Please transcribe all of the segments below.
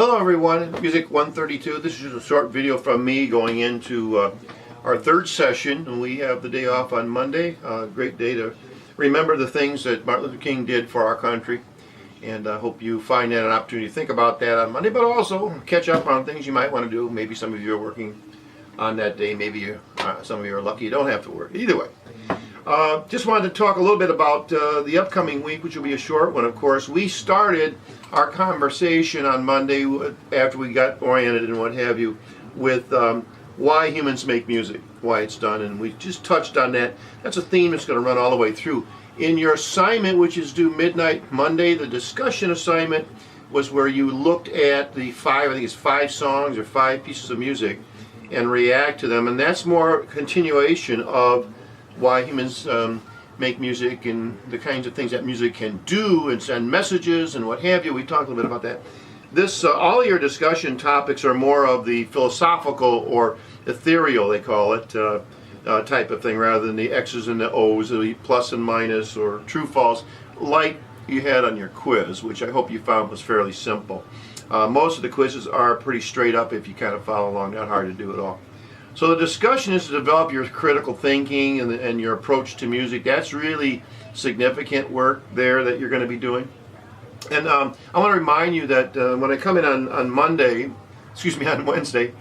Hello everyone, Music 132. This is just a short video from me going into our third session, and we have the day off on Monday. Great day to remember the things that Martin Luther King did for our country, and I hope you find that an opportunity to think about that on Monday, but also catch up on things you might want to do. Maybe some of you are working on that day, maybe some of you are lucky you don't have to work. Either way. Just wanted to talk a little bit about the upcoming week, which will be a short one, of course. We started our conversation on Monday after we got oriented and what have you with why humans make music, why it's done, and we just touched on that. That's a theme that's going to run all the way through. In your assignment, which is due midnight Monday, the discussion assignment was where you looked at the five songs or five pieces of music and react to them, and that's more continuation of why humans make music and the kinds of things that music can do and send messages and what have you. We talked a little bit about that. This all your discussion topics are more of the philosophical or ethereal, they call it, type of thing, rather than the X's and the O's, the plus and minus or true false, like you had on your quiz, which I hope you found was fairly simple. Most of the quizzes are pretty straight up if you kind of follow along, not hard to do at all. So the discussion is to develop your critical thinking and your approach to music. That's really significant work there that you're going to be doing. And I want to remind you that when I come in on Wednesday,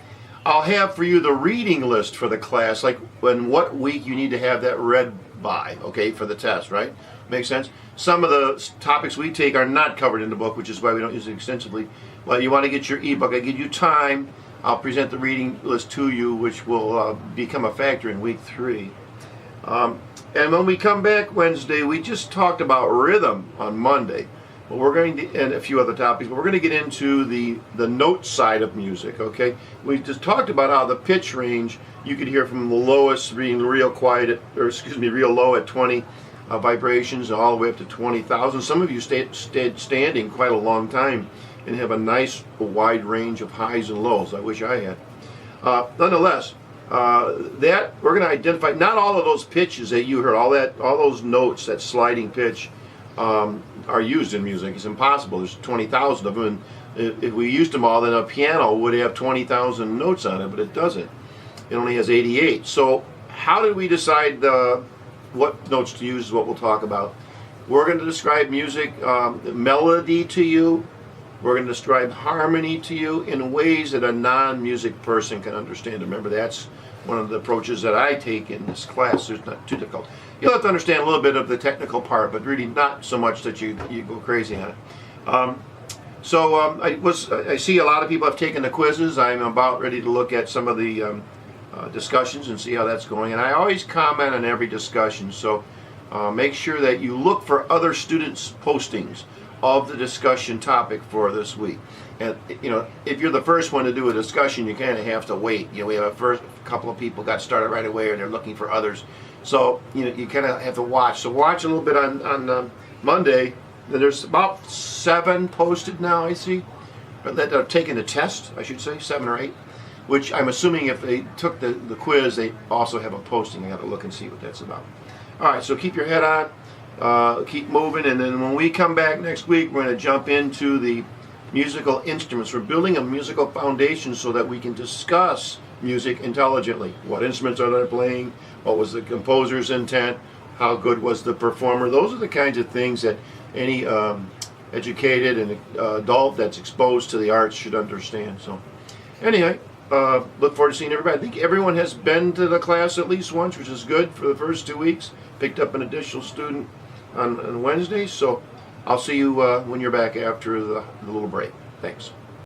I'll have for you the reading list for the class, like what week you need to have that read by, okay, for the test, right? Makes sense? Some of the topics we take are not covered in the book, which is why we don't use it extensively. Well, you want to get your ebook. I give you time. I'll present the reading list to you, which will become a factor in week 3. And when we come back Wednesday, we just talked about rhythm on Monday. But we're going to, and a few other topics, but we're going to get into the note side of music, okay? We just talked about how the pitch range, you could hear from the lowest being real quiet, real low at 20 vibrations, all the way up to 20,000. Some of you stayed standing quite a long time and have a nice wide range of highs and lows. I wish I had. Nonetheless, that we're going to identify not all of those pitches that you heard, all those notes, that sliding pitch, are used in music. It's impossible. There's 20,000 of them, and if we used them all, then a piano would have 20,000 notes on it, but it doesn't. It only has 88. So how did we decide what notes to use is what we'll talk about. We're going to describe music, melody to you. We're going to describe harmony to you in ways that a non-music person can understand. Remember, that's one of the approaches that I take in this class. It's not too difficult. You'll have to understand a little bit of the technical part, but really not so much that you go crazy on it. I see a lot of people have taken the quizzes. I'm about ready to look at some of the discussions and see how that's going. And I always comment on every discussion, so make sure that you look for other students' postings of the discussion topic for this week. And if you're the first one to do a discussion, you kind of have to wait. We have a first couple of people got started right away, and they're looking for others. So you kind of have to watch. So watch a little bit on Monday. There's about 7 posted now, I see, that are taking the test, I should say, 7 or 8, which I'm assuming if they took the quiz, they also have a posting. I got to look and see what that's about. All right, so keep your head on. Keep moving, and then when we come back next week, we're going to jump into the musical instruments. We're building a musical foundation so that we can discuss music intelligently. What instruments are they playing? What was the composer's intent? How good was the performer? Those are the kinds of things that any educated and adult that's exposed to the arts should understand. So anyway, look forward to seeing everybody. I think everyone has been to the class at least once, which is good for the first 2 weeks. Picked up an additional student on Wednesday, so I'll see you when you're back after the little break. Thanks.